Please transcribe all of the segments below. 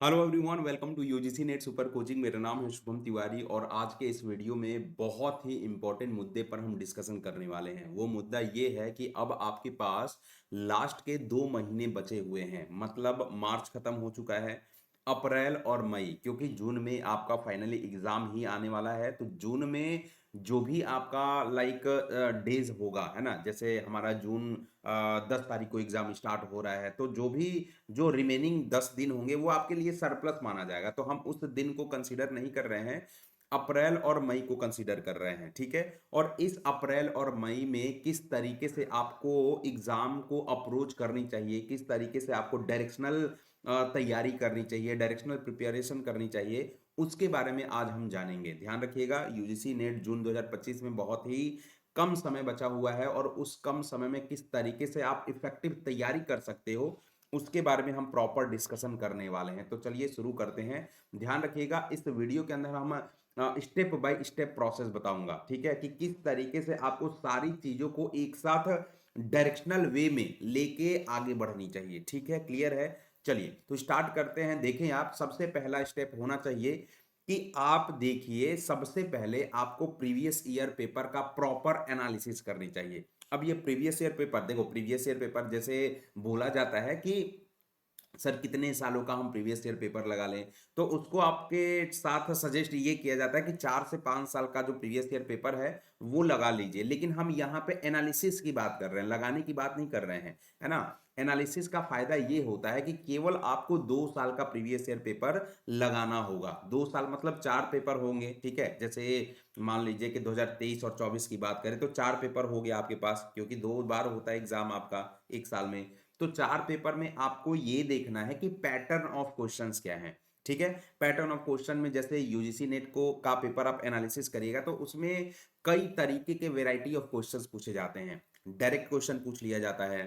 Hello everyone, welcome to UGC NET super coaching. मेरा नाम है शुभम तिवारी और आज के इस वीडियो में बहुत ही इंपॉर्टेंट मुद्दे पर हम डिस्कशन करने वाले हैं। वो मुद्दा ये है कि अब आपके पास लास्ट के 2 महीने बचे हुए हैं। मतलब मार्च खत्म हो चुका है, अप्रैल और मई, क्योंकि जून में आपका फाइनली एग्जाम ही आने वाला है। तो जून में जो भी आपका लाइक डेज होगा, है ना, जैसे हमारा जून 10 तारीख को एग्जाम स्टार्ट हो रहा है, तो जो रिमेनिंग 10 दिन होंगे वो आपके लिए सरप्लस माना जाएगा। तो हम उस दिन को कंसीडर नहीं कर रहे हैं, अप्रैल और मई को कंसीडर कर रहे हैं। ठीक है। और इस अप्रैल और मई में किस तरीके से आपको एग्जाम को अप्रोच करनी चाहिए, किस तरीके से आपको डायरेक्शनल तैयारी करनी चाहिए, डायरेक्शनल प्रिपरेशन करनी चाहिए, उसके बारे में आज हम जानेंगे। ध्यान रखिएगा, यूजीसी नेट जून 2025 में बहुत ही कम समय बचा हुआ है और उस कम समय में किस तरीके से आप इफेक्टिव तैयारी कर सकते हो, उसके बारे में हम प्रॉपर डिस्कशन करने वाले हैं। तो चलिए शुरू करते हैं। ध्यान रखिएगा, इस वीडियो के अंदर हम स्टेप बाय स्टेप प्रोसेस बताऊंगा। ठीक है, कि किस तरीके से आपको सारी चीजों को एक साथ डायरेक्शनल वे में लेके आगे बढ़नी चाहिए। ठीक है, क्लियर है। चलिए तो स्टार्ट करते हैं। देखें, आप सबसे पहला स्टेप होना चाहिए कि आप देखिए, सबसे पहले आपको प्रीवियस ईयर पेपर का प्रॉपर एनालिसिस करनी चाहिए। अब ये प्रीवियस ईयर पेपर, देखो प्रीवियस ईयर पेपर जैसे बोला जाता है कि सर कितने सालों का हम प्रीवियस ईयर पेपर लगा लें, तो उसको आपके साथ सजेस्ट ये किया जाता है कि 4 से 5 साल का जो प्रीवियस ईयर पेपर है वो लगा लीजिए। लेकिन हम यहाँ पे एनालिसिस की बात कर रहे हैं, लगाने की बात नहीं कर रहे हैं, है ना। एनालिसिस का फायदा ये होता है कि केवल आपको 2 साल का प्रीवियस ईयर पेपर लगाना होगा। 2 साल मतलब 4 पेपर होंगे। ठीक है, जैसे मान लीजिए कि 2023 और 24 की बात करें तो 4 पेपर हो गया आपके पास, क्योंकि 2 बार होता है एग्जाम आपका एक साल में। तो 4 पेपर में आपको ये देखना है कि पैटर्न ऑफ क्वेश्चंस क्या है। ठीक है, पैटर्न ऑफ क्वेश्चन में जैसे यूजीसी नेट को का पेपर आप एनालिसिस करिएगा तो उसमें कई तरीके के वेराइटी ऑफ क्वेश्चंस पूछे जाते हैं। डायरेक्ट क्वेश्चन पूछ लिया जाता है,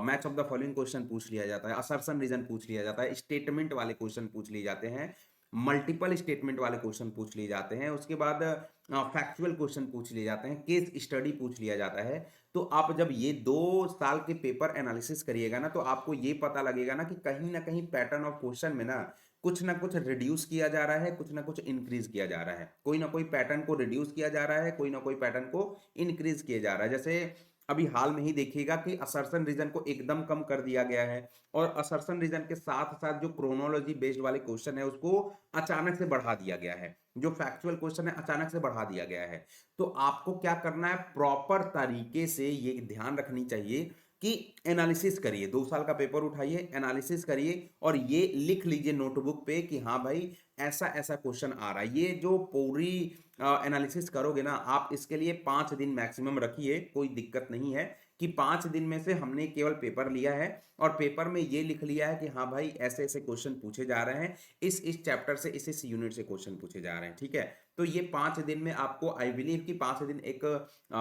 match of the following question पूछ लिया जाता है, असर्शन रीजन पूछ लिया जाता है, स्टेटमेंट वाले क्वेश्चन पूछ लिए जाते हैं, मल्टीपल स्टेटमेंट वाले क्वेश्चन पूछ लिए जाते हैं, उसके बाद फैक्चुअल क्वेश्चन पूछ लिए जाते हैं, केस स्टडी पूछ लिया जाता है। तो आप जब ये 2 साल के पेपर एनालिसिस करिएगा ना, तो आपको ये पता लगेगा ना कि कहीं ना कहीं पैटर्न ऑफ क्वेश्चन में ना कुछ रिड्यूस किया जा रहा है, कुछ ना कुछ इंक्रीज किया जा रहा है। कोई ना कोई पैटर्न को रिड्यूस किया जा रहा है, कोई ना कोई पैटर्न को इंक्रीज किया जा रहा है। जैसे अभी हाल में ही देखिएगा कि असर्शन रीजन को एकदम कम कर दिया गया है, और असर्शन रीजन के साथ साथ जो क्रोनोलॉजी बेस्ड वाले क्वेश्चन है उसको अचानक से बढ़ा दिया गया है, जो फैक्चुअल क्वेश्चन है अचानक से बढ़ा दिया गया है। तो आपको क्या करना है, प्रॉपर तरीके से ये ध्यान रखनी चाहिए कि एनालिसिस करिए। 2 साल का पेपर उठाइए, एनालिसिस करिए और ये लिख लीजिए नोटबुक पे कि हाँ भाई ऐसा ऐसा क्वेश्चन आ रहा है। ये जो पूरी एनालिसिस करोगे ना आप, इसके लिए 5 दिन मैक्सिमम रखिए, कोई दिक्कत नहीं है कि 5 दिन में से हमने केवल पेपर लिया है और पेपर में ये लिख लिया है कि हाँ भाई ऐसे ऐसे क्वेश्चन पूछे जा रहे हैं, इस चैप्टर से इस यूनिट से क्वेश्चन पूछे जा रहे हैं। ठीक है, तो ये 5 दिन में आपको, आई बिलीव कि 5 दिन एक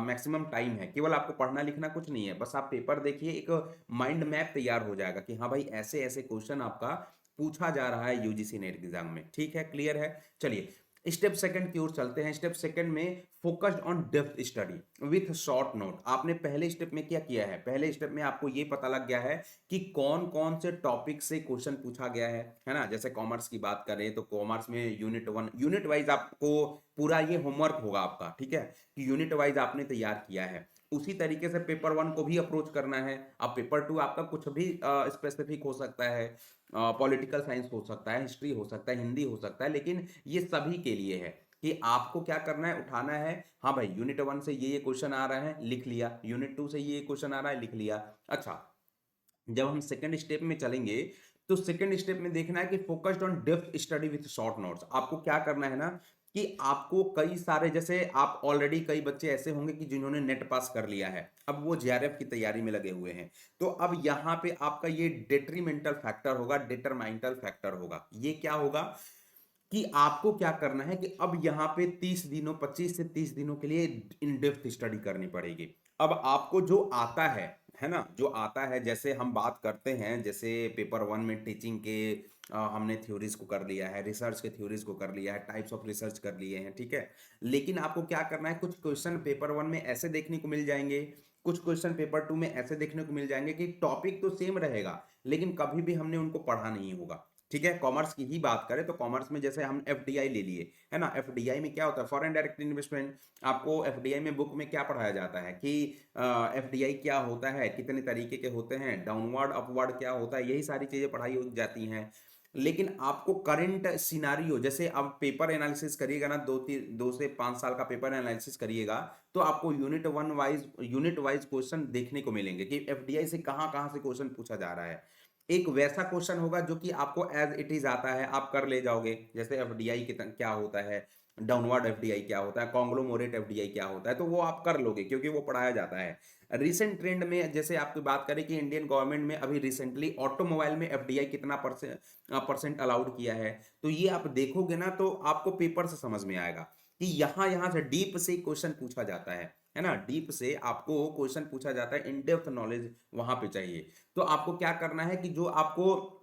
मैक्सिमम टाइम है। केवल आपको पढ़ना लिखना कुछ नहीं है, बस आप पेपर देखिए, एक माइंड मैप तैयार हो जाएगा कि हाँ भाई ऐसे ऐसे क्वेश्चन आपका पूछा जा रहा है यूजीसी नेट एग्जाम में। ठीक है, क्लियर है। चलिए स्टेप सेकंड की ओर चलते हैं। स्टेप सेकंड में focused on depth study with short note. आपने पहले स्टेप में क्या किया है, पहले स्टेप में आपको ये पता लग गया है कि कौन कौन से टॉपिक से क्वेश्चन पूछा गया है ना। जैसे कॉमर्स की बात करें तो कॉमर्स में यूनिट 1, यूनिट वाइज आपको पूरा ये होमवर्क होगा आपका। ठीक है, कि यूनिट वाइज आपने तैयार किया है, उसी तरीके से पेपर 1 को भी अप्रोच करना है। अब पेपर 2 आपका कुछ भी स्पेसिफिक हो सकता है, पॉलिटिकल साइंस हो सकता है, हिस्ट्री हो सकता है, हिंदी हो सकता है, लेकिन ये सभी के लिए है कि आपको क्या करना है, उठाना है। हाँ भाई यूनिट 1 से ये क्वेश्चन आ रहा है, लिख लिया, यूनिट 2 से ये क्वेश्चन आ रहा है, लिख लिया। अच्छा, जब हम सेकंड स्टेप में चलेंगे तो सेकंड स्टेप में देखना है कि focused on depth study with short notes. आपको क्या करना है ना, कि आपको कई सारे, जैसे आप ऑलरेडी कई बच्चे ऐसे होंगे कि जिन्होंने नेट पास कर लिया है, अब वो जेआरएफ की तैयारी में लगे हुए हैं। तो अब यहाँ पे आपका ये डेट्रीमेंटल फैक्टर होगा, डिटरमाइंटल फैक्टर होगा। ये क्या होगा कि आपको क्या करना है कि अब यहाँ पे 30 दिनों, 25 से 30 दिनों के लिए इन डेप्थ स्टडी करनी पड़ेगी। अब आपको जो आता है ना, जो आता है, जैसे हम बात करते हैं, जैसे पेपर 1 में टीचिंग के हमने थ्योरीज को कर लिया है, रिसर्च के थ्योरीज को कर लिया है, टाइप्स ऑफ रिसर्च कर लिए हैं। ठीक है, लेकिन आपको क्या करना है, कुछ क्वेश्चन पेपर 1 में ऐसे देखने को मिल जाएंगे, कुछ क्वेश्चन पेपर 2 में ऐसे देखने को मिल जाएंगे कि टॉपिक तो सेम रहेगा लेकिन कभी भी हमने उनको पढ़ा नहीं होगा। ठीक है, कॉमर्स की ही बात करें तो कॉमर्स में जैसे हम एफडीआई ले लिए, है ना, एफडीआई में क्या होता है, फॉरेन डायरेक्ट इन्वेस्टमेंट। आपको एफडीआई में बुक में क्या पढ़ाया जाता है कि एफडीआई क्या होता है, कितने तरीके के होते हैं, डाउनवर्ड अपवर्ड क्या होता है, यही सारी चीजें पढ़ाई हो जाती हैं। लेकिन आपको करंट सिनारियो, जैसे आप पेपर एनालिसिस करिएगा ना, 2 से 5 साल का पेपर एनालिसिस करिएगा, तो आपको यूनिट वाइज क्वेश्चन देखने को मिलेंगे कि एफडीआई से कहाँ कहाँ से क्वेश्चन पूछा जा रहा है। एक वैसा क्वेश्चन होगा जो कि आपको एज इट इज आता है, आप कर ले जाओगे, जैसे एफडीआई क्या होता है, डाउनवर्ड एफडीआई क्या होता है, कॉन्ग्लोमोरेट एफडीआई क्या होता है, तो वो आप कर लोगे क्योंकि वो पढ़ाया जाता है। रिसेंट ट्रेंड में जैसे आपकी बात करें कि इंडियन गवर्नमेंट में अभी रिसेंटली ऑटोमोबाइल में एफडीआई कितना परसेंट अलाउड किया है, तो ये आप देखोगे ना तो आपको पेपर से समझ में आएगा कि यहाँ यहाँ से डीप से क्वेश्चन पूछा जाता है ना, डीप से आपको क्वेश्चन पूछा जाता है, इन डेप्थ नॉलेज वहां पे चाहिए। तो आपको क्या करना है कि जो आपको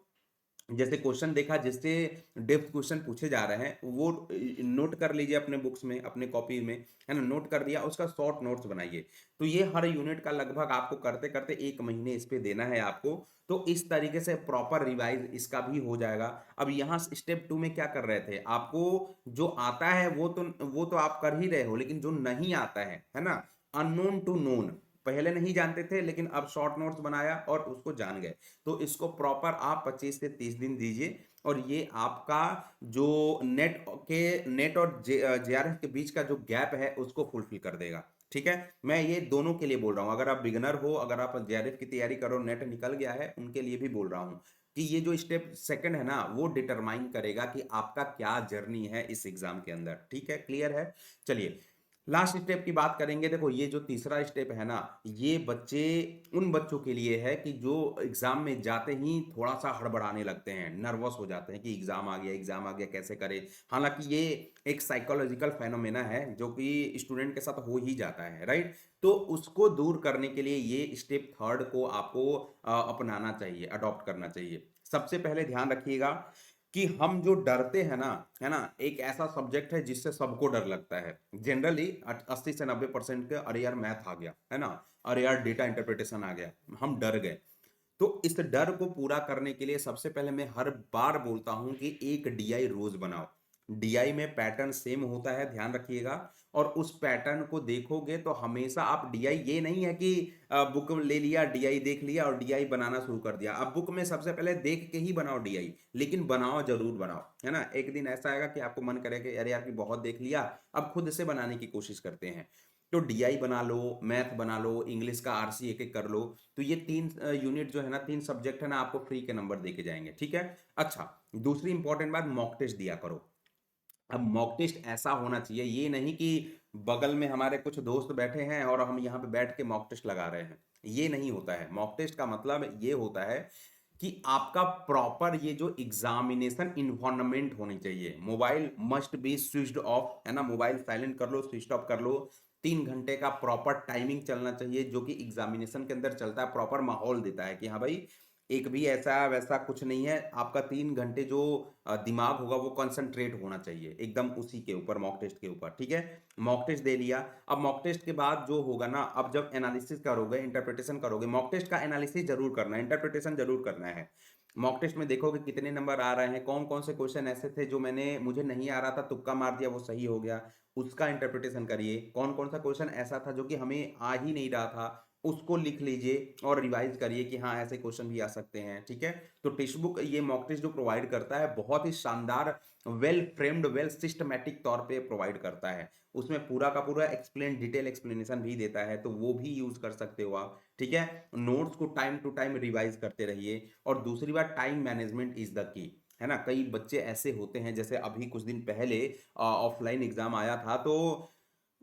जैसे क्वेश्चन देखा जिससे डेप्थ क्वेश्चन पूछे जा रहे हैं वो नोट कर लीजिए अपने बुक्स में, अपने कॉपी में, है ना, नोट कर दिया, उसका शॉर्ट नोट्स बनाइए। तो ये हर यूनिट का लगभग आपको करते करते 1 महीने इस पे देना है आपको। तो इस तरीके से प्रॉपर रिवाइज इसका भी हो जाएगा। अब यहाँ स्टेप 2 में क्या कर रहे थे, आपको जो आता है वो तो आप कर ही रहे हो, लेकिन जो नहीं आता है ना, अननोन टू नोन, पहले नहीं जानते थे लेकिन अब शॉर्ट नोट्स बनाया और उसको जान गए, तो इसको प्रॉपर आप 25 से 30 दिन दीजिए। और ये आपका जो नेट और जेआरएफ के बीच का जो गैप है उसको फुलफिल कर देगा। ठीक है, मैं ये दोनों के लिए बोल रहा हूँ, अगर आप बिगनर हो, अगर आप जेआरएफ की तैयारी करो, नेट निकल गया है, उनके लिए भी बोल रहा हूँ कि ये जो स्टेप सेकंड है ना वो डिटरमाइन करेगा कि आपका क्या जर्नी है इस एग्जाम के अंदर। ठीक है, क्लियर है। चलिए लास्ट स्टेप की बात करेंगे। देखो ये जो तीसरा स्टेप है ना, ये बच्चे उन बच्चों के लिए है कि जो एग्जाम में जाते ही थोड़ा सा हड़बड़ाने लगते हैं, नर्वस हो जाते हैं कि एग्जाम आ गया कैसे करें। हालांकि ये एक साइकोलॉजिकल फेनोमेना है जो कि स्टूडेंट के साथ हो ही जाता है, राइट। तो उसको दूर करने के लिए ये स्टेप थर्ड को आपको अपनाना चाहिए, अडॉप्ट करना चाहिए। सबसे पहले ध्यान रखिएगा कि हम जो डरते हैं ना, है ना, एक ऐसा सब्जेक्ट है जिससे सबको डर लगता है जनरली। 80 से 90% के, अरे यार मैथ आ गया, है ना, अरे यार डेटा इंटरप्रिटेशन आ गया, हम डर गए। तो इस डर को पूरा करने के लिए सबसे पहले मैं हर बार बोलता हूं कि एक डीआई रोज बनाओ। डीआई में पैटर्न सेम होता है, ध्यान रखिएगा। और उस पैटर्न को देखोगे तो हमेशा आप डीआई, ये नहीं है कि बुक ले लिया, डीआई देख लिया और डीआई बनाना शुरू कर दिया। आप बुक में सबसे पहले देख के ही बनाओ डीआई, लेकिन बनाओ जरूर बनाओ, है ना। एक दिन ऐसा आएगा कि आपको मन करेगा अरे यार कि बहुत देख लिया, अब खुद से बनाने की कोशिश करते हैं। तो डीआई बना लो, मैथ बना लो, इंग्लिश का आरसी एक एक कर लो। तो ये 3 यूनिट जो है ना, 3 सब्जेक्ट है ना, आपको फ्री के नंबर देके जाएंगे। ठीक है। अच्छा, दूसरी इंपॉर्टेंट बात, मॉक टेस्ट दिया करो। अब मॉक टेस्ट ऐसा होना चाहिए, ये नहीं कि बगल में हमारे कुछ दोस्त बैठे हैं और हम यहाँ पे बैठ के मॉक टेस्ट लगा रहे हैं, ये नहीं होता है। मॉक टेस्ट का मतलब ये होता है कि आपका प्रॉपर ये जो एग्जामिनेशन इन्वायरमेंट होनी चाहिए। Mobile must be switched off, है ना, मोबाइल साइलेंट कर लो, स्विच ऑफ कर लो। 3 घंटे का प्रॉपर टाइमिंग चलना चाहिए जो कि एग्जामिनेशन के अंदर चलता है, प्रॉपर माहौल देता है कि हाँ भाई एक भी ऐसा वैसा कुछ नहीं है। आपका 3 घंटे जो दिमाग होगा वो कंसंट्रेट होना चाहिए एकदम उसी के ऊपर, मॉक टेस्ट के ऊपर। ठीक है, मॉक टेस्ट दे लिया। अब मॉक टेस्ट के बाद जो होगा ना, अब जब एनालिसिस करोगे, इंटरप्रिटेशन करोगे, मॉक टेस्ट का एनालिसिस जरूर करना है, इंटरप्रिटेशन जरूर करना है। मॉक टेस्ट में देखोगे कितने नंबर आ रहे हैं, कौन कौन से क्वेश्चन ऐसे थे जो मुझे नहीं आ रहा था, तुक्का मार दिया वो सही हो गया, उसका इंटरप्रिटेशन करिए। कौन कौन सा क्वेश्चन ऐसा था जो कि हमें आ ही नहीं रहा था, उसको लिख लीजिए और रिवाइज करिए कि हाँ ऐसे क्वेश्चन भी आ सकते हैं। ठीक है। तो टेक्स्ट बुक, ये मॉक टेस्ट जो प्रोवाइड करता है, बहुत ही शानदार, वेल फ्रेम्ड, वेल सिस्टमैटिक तौर पे प्रोवाइड करता है। उसमें पूरा का पूरा डिटेल एक्सप्लेनेशन भी देता है, तो वो भी यूज कर सकते हो आप। ठीक है। नोट्स को टाइम टू टाइम रिवाइज करते रहिए। और दूसरी बात, time management is the key, है ना। कई बच्चे ऐसे होते हैं, जैसे अभी कुछ दिन पहले ऑफलाइन एग्जाम आया था, तो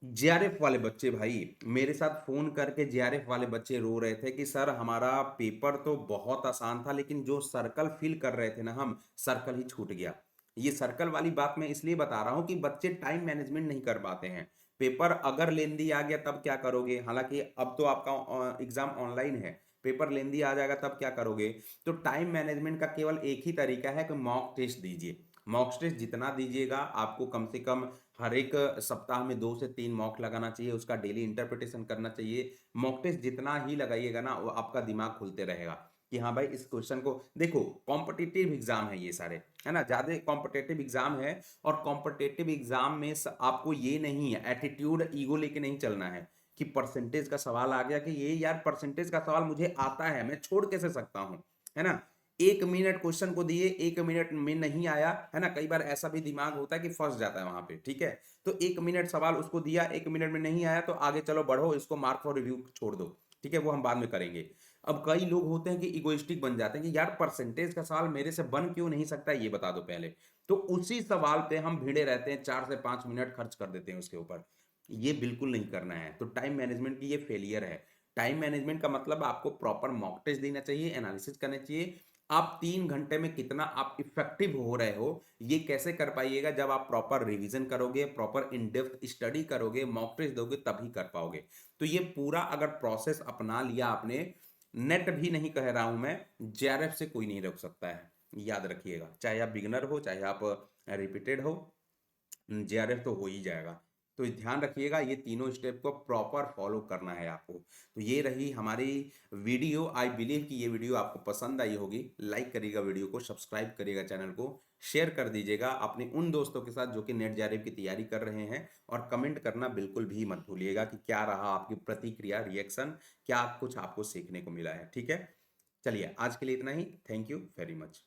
जेआरएफ वाले बच्चे भाई मेरे साथ फोन करके, जेआरएफ वाले बच्चे रो रहे थे कि सर हमारा पेपर तो बहुत आसान था, लेकिन जो सर्कल फिल कर रहे थे ना हम, सर्कल ही छूट गया। ये सर्कल वाली बात मैं इसलिए बता रहा हूं कि बच्चे टाइम मैनेजमेंट नहीं कर पाते हैं। पेपर अगर लेंदी आ गया तब क्या करोगे, हालांकि अब तो आपका एग्जाम ऑनलाइन है, पेपर लेंदी आ जाएगा तब क्या करोगे। तो टाइम मैनेजमेंट का केवल एक ही तरीका है कि मॉक टेस्ट दीजिए। मॉक टेस्ट जितना दीजिएगा, आपको कम से कम हर एक सप्ताह में 2 से 3 मॉक लगाना चाहिए, उसका डेली इंटरप्रिटेशन करना चाहिए। मॉक टेस्ट जितना ही लगाइएगा ना, वो आपका दिमाग खुलते रहेगा कि हाँ भाई इस क्वेश्चन को देखो, कॉम्पिटिटिव एग्जाम है ये सारे, है ना, ज्यादा कॉम्पिटिटिव एग्जाम है। और कॉम्पिटिटिव एग्जाम में आपको ये नहीं है एटीट्यूड ईगो लेके नहीं चलना है कि परसेंटेज का सवाल आ गया कि ये यार परसेंटेज का सवाल मुझे आता है, मैं छोड़ कैसे सकता हूं, है ना। 1 मिनट क्वेश्चन को दिए, 1 मिनट में नहीं आया, है ना, कई बार ऐसा भी दिमाग होता है कि फंस जाता है वहां पे, ठीक है। तो 1 मिनट सवाल उसको दिया, 1 मिनट में नहीं आया तो आगे चलो बढ़ो, इसको मार्क फॉर रिव्यू छोड़ दो, ठीक है, वो हम बाद में करेंगे। अब कई लोग होते हैं कि इगोइस्टिक बन जाते हैं कि यार परसेंटेज का सवाल मेरे से बन क्यों नहीं सकता, ये बता दो पहले। तो उसी सवाल पे हम भिड़े रहते हैं, 4 से 5 मिनट खर्च कर देते हैं उसके ऊपर। ये बिल्कुल नहीं करना है। तो टाइम मैनेजमेंट की ये फेलियर है। टाइम मैनेजमेंट का मतलब आपको प्रॉपर मॉक टेस्ट देना चाहिए, एनालिसिस करना चाहिए। आप 3 घंटे में कितना आप इफेक्टिव हो रहे हो, ये कैसे कर पाइएगा, जब आप प्रॉपर रिवीजन करोगे, प्रॉपर इन डेप्थ स्टडी करोगे, मॉक टेस्ट दोगे, तभी कर पाओगे। तो ये पूरा अगर प्रोसेस अपना लिया आपने, नेट भी नहीं कह रहा हूं मैं, जेआरएफ से कोई नहीं रोक सकता है, याद रखिएगा। चाहे आप बिगनर हो, चाहे आप रिपीटेड हो, जेआरएफ तो हो ही जाएगा। तो ध्यान रखिएगा, ये तीनों स्टेप को प्रॉपर फॉलो करना है आपको। तो ये रही हमारी वीडियो। आई बिलीव कि ये वीडियो आपको पसंद आई होगी। लाइक करिएगा वीडियो को, सब्सक्राइब करिएगा चैनल को, शेयर कर दीजिएगा अपने उन दोस्तों के साथ जो कि नेट जेआरएफ की तैयारी कर रहे हैं। और कमेंट करना बिल्कुल भी मत भूलिएगा कि क्या रहा आपकी प्रतिक्रिया, रिएक्शन, क्या कुछ आपको सीखने को मिला है, ठीक है। चलिए आज के लिए इतना ही। Thank you very much.